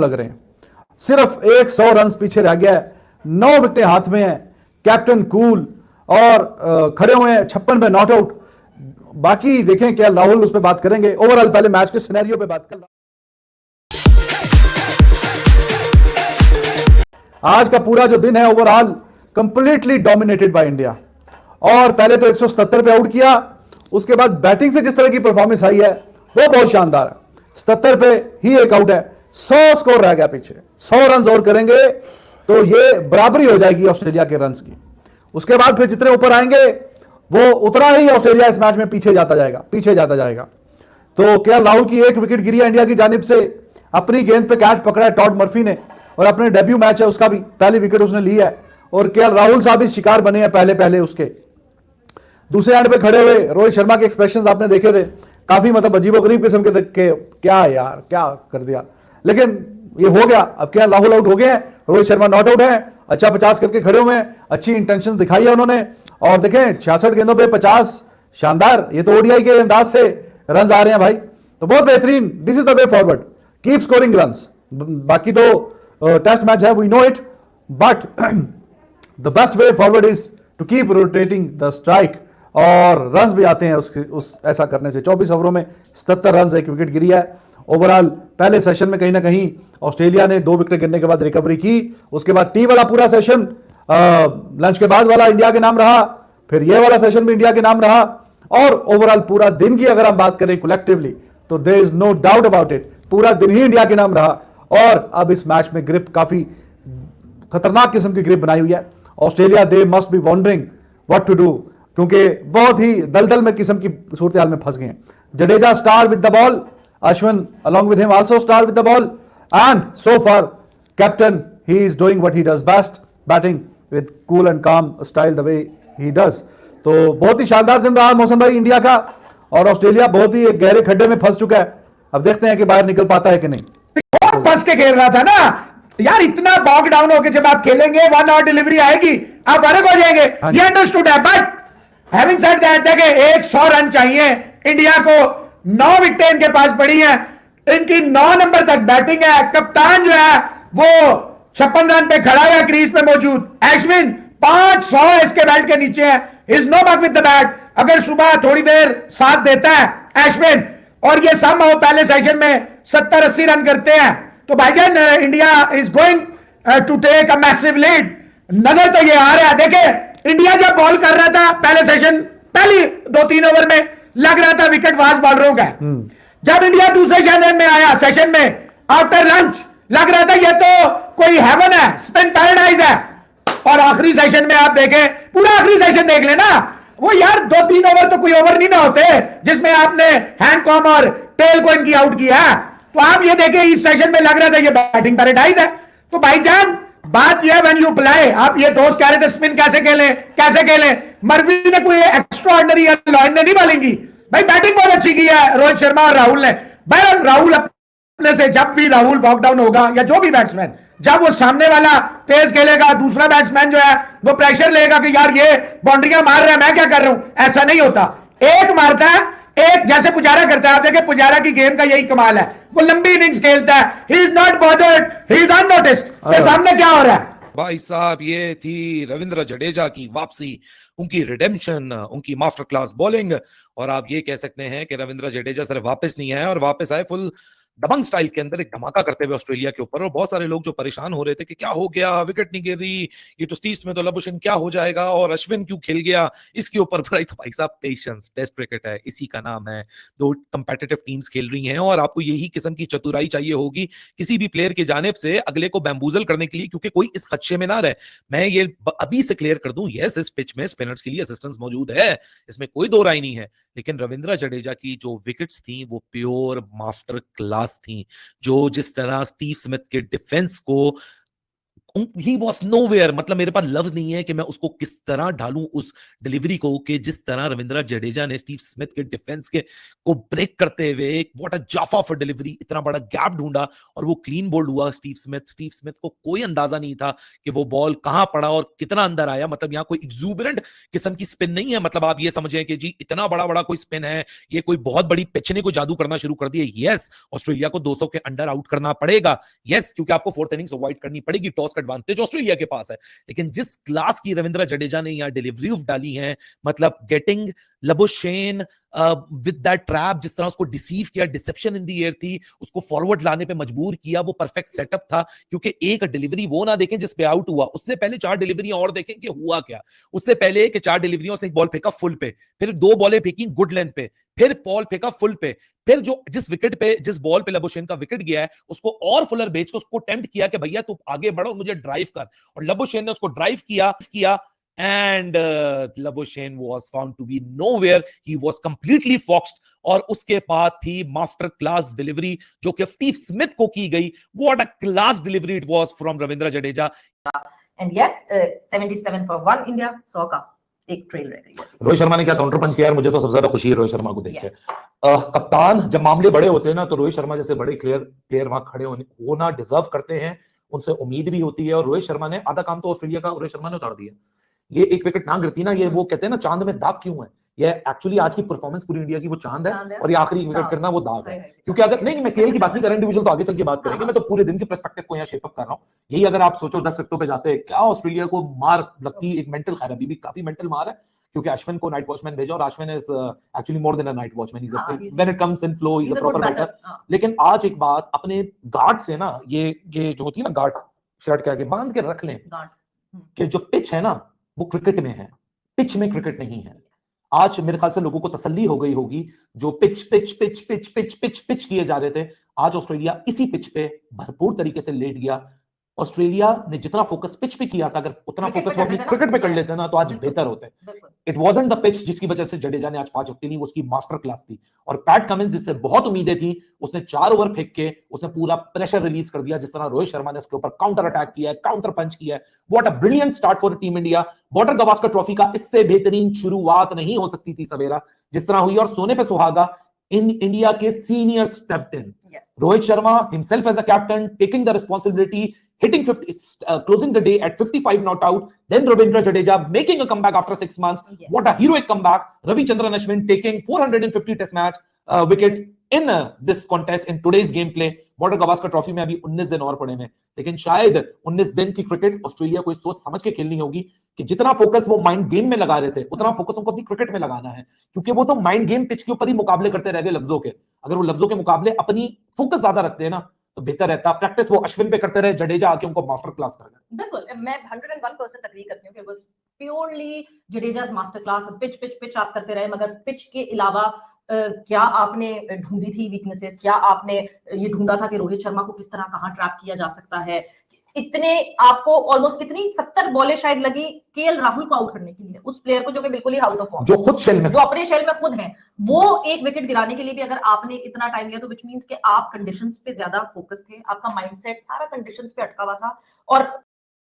लग रहे हैं। सिर्फ 100 रन पीछे रह गया है, 9 विकेटें हाथ में है, कैप्टन कूल और खड़े हुए हैं 56 पे नॉट आउट। बाकी देखें क्या राहुल उस पर बात करेंगे। ओवरऑल पहले मैच के सिनेरियो पे बात कर। आज का पूरा जो दिन है overall completely dominated by India. और पहले तो 177 पे आउट किया, उसके बाद बैटिंग से जिस तरह की परफॉर्मेंस आई है वो बहुत शानदार है। 77 पे ही एक आउट है, 100 स्कोर रह गया पीछे। 100 रन और करेंगे तो ये बराबरी हो जाएगी ऑस्ट्रेलिया के रन की। उसके बाद फिर जितने ऊपर आएंगे वो उतना ही ऑस्ट्रेलिया इस मैच में पीछे जाता जाएगा। तो केएल राहुल की एक विकेट गिरी है इंडिया की जानिब से। अपनी गेंद पे कैच पकड़ा है टॉड मर्फी ने, और अपने डेब्यू मैच है उसका भी पहली विकेट उसने ली है। और केएल राहुल साहब भी शिकार बने हैं पहले उसके। दूसरे एंड पे खड़े हुए रोहित शर्मा के एक्सप्रेशंस आपने देखे थे, काफी मतलब अजीबोगरीब किस्म के क्या यार क्या कर दिया, लेकिन ये हो गया। अब केएल राहुल आउट हो गए हैं, रोहित शर्मा नॉट आउट है, अच्छा 50 करके खड़े हुए हैं, अच्छी इंटेंशन दिखाई है उन्होंने। और देखें 66 गेंदों पे 50, शानदार। ये तो ओडीआई के अंदाज से रन आ रहे हैं भाई, तो बहुत बेहतरीन। This is the way forward, keep scoring runs. बाकी तो टेस्ट मैच है, we know it, but the best way forward is to keep rotating the strike. और रन्स भी आते हैं उस ऐसा करने से। 24 ओवरों में 77 रन, एक विकेट गिरी है। ओवरऑल पहले सेशन में कहीं ना कहीं ऑस्ट्रेलिया ने 2 विकेट गिरने के बाद रिकवरी की। उसके बाद टी वाला पूरा सेशन लंच के बाद वाला इंडिया के नाम रहा, फिर ये वाला सेशन भी इंडिया के नाम रहा। और ओवरऑल पूरा दिन की अगर हम बात करें कलेक्टिवली तो there is no doubt about it, पूरा दिन ही इंडिया के नाम रहा। और अब इस मैच में ग्रिप काफी खतरनाक किस्म की ग्रिप बनाई हुई है Australia. They must be wondering what to do, क्योंकि बहुत ही दलदल में किस्म की सूरत हाल में फंस गए हैं। Jadeja star with the ball, Ashwin along with him also star with the ball, and so far captain he is doing what he does best, batting with cool and calm style the way he does। तो बहुत ही शानदार दिन रहा मौसम भाई India का, और Australia बहुत ही एक गहरे खड्डे में फंस चुका है। अब देखते हैं कि बाहर निकल पाता है कि नहीं। बहुत फंस के खेल रहा था ना यार, इतना बॉग डाउन होकर जब आप खेलेंगे 1 आवर डिलीवरी आएगी आप अलग हो जाएंगे, ये अंडरस्टूड है। बट हैविंग सेड दैट, देखे 100 रन चाहिए इंडिया को, 9 विकेटें इनके पास पड़ी हैं, इनकी 9 नंबर तक बैटिंग है। कप्तान जो है वो 56 रन पे खड़ा हुआ है क्रीज पे मौजूद। अश्विन 500 इसके बैट के नीचे है, is no back with the bat. अगर सुबह थोड़ी देर साथ देता है अश्विन और ये सम हो पहले सेशन में 70-80 रन करते हैं तो भाईजान India is going to take a massive lead. नजर तो ये आ रहा है। देखे इंडिया जब बॉल कर रहा था पहले सेशन, पहली 2-3 ओवर में लग रहा था विकेट फास्ट बॉलरों का। जब इंडिया दूसरे सेशन में आफ्टर लंच लग रहा था ये तो कोई हेवन है, स्पिन पैराडाइज है। और आखिरी सेशन में आप देखें, पूरा आखिरी सेशन देख लेना, वो यार 2-3 ओवर तो कोई ओवर नहीं ना होते जिसमें आपने हैंड कॉम और टेल को इनकी आउट किया। तो आप ये देखें इस सेशन में लग रहा था ये बैटिंग पैराडाइज है। तो भाईजान बात यह व्हेन यू प्ले, आप ये दोस्त कह रहे थे स्पिन कैसे खेलें, मर्वी ने कोई एक्स्ट्रा ऑर्डिनरी या लॉयन ने नहीं बोलेंगी भाई, बैटिंग बहुत अच्छी की है रोहित शर्मा और राहुल ने। बहरहाल राहुल अपने से, जब भी राहुल बॉकडाउन होगा या जो भी बैट्समैन, जब वो सामने वाला तेज खेलेगा, दूसरा बैट्समैन जो है वो प्रेशर लेगा कि यार ये बाउंड्रियां मार रहा है मैं क्या कर रहा हूं, ऐसा नहीं होता। एक मारता है, एक जैसे पुजारा करता है। आप देखिए पुजारा की गेम का यही कमाल है, वो लंबी इनिंग्स खेलता है, he is not bothered, he is unnoticed के सामने क्या हो रहा है। भाई साहब ये थी रविंद्र जडेजा की वापसी, उनकी रिडेम्पशन, उनकी मास्टर क्लास बॉलिंग। और आप ये कह सकते हैं कि रविंद्र जडेजा सिर्फ वापस नहीं आए और वापस आए फुल दबंग स्टाइल के अंदर एक धमाका करते हुए ऑस्ट्रेलिया के ऊपर। और बहुत सारे लोग जो परेशान हो रहे थे कि क्या हो गया, विकेट नहीं गिर रही, ये तो स्टीव स्मिथ और लबुशेन क्या हो जाएगा, और अश्विन क्यों खेल गया इसके ऊपर बुराई। तो भाई साहब पेशेंस, टेस्ट क्रिकेट है, इसी का नाम है। 2 कंपेटिटिव टीम्स खेल रही हैं और आपको यही किस्म की चतुराई चाहिए होगी किसी भी प्लेयर की जानिब से अगले को बैम्बूजल करने के लिए, क्योंकि कोई इस खदशे में ना रहे। मैं ये अभी से क्लियर कर दूं, यस इस पिच में स्पिनर्स के लिए असिस्टेंस मौजूद है, इसमें कोई दो राय नहीं है, लेकिन रविंद्र जडेजा की जो विकेट्स थी वो प्योर मास्टर क्लास थी। जो जिस तरह स्टीव स्मिथ के डिफेंस को ही वॉज नोवेयर, मतलब मेरे पास लफ्ज नहीं है कि मैं उसको किस तरह ढालूं उस डिलीवरी को, कि जिस तरह रविंद्र जडेजा ने स्टीव स्मिथ के डिफेंस के को ब्रेक करते हुए व्हाट अ जाफा फॉर डिलीवरी, इतना बड़ा गैप ढूंढा और वो क्लीन बोल्ड हुआ। स्टीव स्मिथ को कोई अंदाजा नहीं था कि वो बॉल कहां पड़ा और कितना अंदर आया। मतलब यहाँ कोई एक्सूबरेंट किस्म की स्पिन नहीं है, मतलब आप ये समझें कि जी इतना बड़ा बड़ा कोई स्पिन है, ये कोई बहुत बड़ी पिच ने कोई जादू करना शुरू कर दिया। यस, ऑस्ट्रेलिया को 200 के अंडर आउट करना पड़ेगा, यस, क्योंकि आपको फोर्थ इनिंग्स अवॉइड करनी पड़ेगी, टॉस का एडवांटेज ऑस्ट्रेलिया के पास है। लेकिन जिस क्लास की रविंद्र जडेजा ने यहां डिलीवरी डाली है, मतलब getting Labuschagne with that trap, जिस तरह उसको डिसीव किया, डिसेप्शन इन द एयर थी, उसको फॉरवर्ड लाने पे मजबूर किया, वो परफेक्ट सेटअप था। क्योंकि एक डिलीवरी वो ना देखें जिस पे आउट हुआ, उससे पहले 4 डिलीवरियां और देखें कि हुआ क्या। उससे पहले कि 4 डिलीवरियां उसने एक बॉल फेंका फुल पे, फिर 2 बॉलें फेंकी गुड लेंथ पे, फिर बॉल फेंका फुल पे, फिर जो जिस विकेट पे, जिस बॉल पे लबुशेन का विकेट गया है, उसको और फुलर बेच के उसको टेम्प्ट किया कि भैया तू आगे बढ़ो, मुझे ड्राइव कर, और लबुशेन ने उसको ड्राइव किया and Labuschagne was found to be nowhere. He was completely foxed. और उसके बाद थी मास्टर क्लास डिलीवरी जो कि स्टीव स्मिथ को की गई। What a class delivery it was from Ravindra Jadeja. And yes, 77 for 1 India, 100 का एक ट्रेल रह गई। रोहित शर्मा ने क्या काउंटर पंच किया यार, मुझे तो सबसे ज्यादा खुशी है रोहित शर्मा को देख के। Yes. कप्तान जब मामले बड़े होते हैं ना, तो रोहित शर्मा जैसे बड़े प्लेयर वहां खड़े होना डिजर्व करते हैं, उनसे उम्मीद भी होती है। और रोहित शर्मा ने आधा काम तो ऑस्ट्रेलिया का रोहित शर्मा ने उतार दिया। ये एक विकेट ना गिरती ना, ये वो कहते हैं ना चांद में दाग क्यों है, ये एक्चुअली आज की परफॉर्मेंस पूरी इंडिया की वो चांद है, और ये आखिरी विकेट गिरना वो दाग है। क्योंकि अगर नहीं मैं केएल की बात नहीं कर रहा, इंडिविजुअल तो आगे चल के बात करेंगे, मैं तो पूरे दिन के पर्सपेक्टिव को यहाँ शेप अप कर रहा हूँ। यही अगर आप सोचो 10 विकेटों पे जाते, क्या ऑस्ट्रेलिया को मार लगती, एक मेंटल, खैर अभी भी काफी मेंटल मार है, क्योंकि अश्विन को नाइट वॉचमैन भेजा, और Ashwin is actually more than a night watchman, when it comes in flow he is a proper batter. लेकिन आज एक बात, अपने गार्ड से ना, ये जो होती है ना गार्ड, शर्ट के आगे बांध के रख लें कि जो पिच है ना वो क्रिकेट में है, पिच में क्रिकेट नहीं है। आज मेरे ख्याल से लोगों को तसल्ली हो गई होगी, जो पिच किए जा रहे थे, आज ऑस्ट्रेलिया इसी पिच पे भरपूर तरीके से लेट गया। ऑस्ट्रेलिया ने जितना फोकस पिच पे किया था, अगर उतना फोकस वो अपनी क्रिकेट पे कर लेते ना, तो आज बेहतर होते। इट वाजंट द पिच जिसकी वजह से जडेजा ने आज 5 विकेट ली, वो उसकी मास्टर क्लास थी। और पैट कमिंस जिससे बहुत उम्मीदें थी, उसने 4 ओवर फेंक के उसने पूरा प्रेशर रिलीज कर दिया। जिस तरह रोहित शर्मा ने उसके ऊपर काउंटर अटैक किया है, काउंटर पंच किया है, what a brilliant start for team India. Border Gavaskar trophy का इससे बेहतरीन शुरुआत नहीं हो सकती थी सवेरा, जिस तरह हुई। और सोने पे सुहागा इन इंडिया के senior stepped in, Rohit Sharma himself as a captain taking the responsibility, hitting 50, closing the day at 55 not out. Then Ravindra Jadeja making a comeback after 6 months. Yes. What a heroic comeback. Ravichandran Ashwin taking 450 test match wicket in this contest in today's gameplay. Border Gavaskar trophy में अभी 19 दिन और पड़े हैं, लेकिन शायद 19 दिन की क्रिकेट ऑस्ट्रेलिया को सोच समझ के खेलनी होगी कि जितना फोकस वो माइंड गेम में लगा रहे थे, उतना फोकस उनको अपनी क्रिकेट में लगाना है। क्योंकि वो तो माइंड गेम पिच के ऊपर ही मुकाबले करते रह गए लफ्जों के। अगर वो लफ्जों के मुकाबले अपनी फोकस ज्यादा रखते हैं ना, तो बेहतर रहता। प्रैक्टिस वो अश्विन पे करते रहे, जडेजा आके उनको मास्टर क्लास कर गए। बिल्कुल, मैं 101% एग्री करती हूँ कि वो प्योरली जडेजा's मास्टर क्लास। पिच आप करते रहे, मगर पिच के अलावा क्या आपने ढूंढी थी वीकनेसेस, क्या आपने ये ढूंढा था कि रोहित शर्मा को किस तरह कहां ट्रैप किया जा सकता है। इतने आपको ऑलमोस्ट कितनी 70 बॉलें शायद लगी केएल राहुल को आउट करने के लिए, उस प्लेयर को जो कि बिल्कुल ही आउट ऑफ फॉर्म, जो खुद शेल में, जो अपने शेल में खुद हैं, वो एक विकेट गिराने के लिए भी अगर आपने इतना टाइम लिया, तो विच मींस कि आप कंडीशंस पे ज्यादा फोकस थे, आपका माइंडसेट सारा कंडीशंस पे अटका हुआ था। और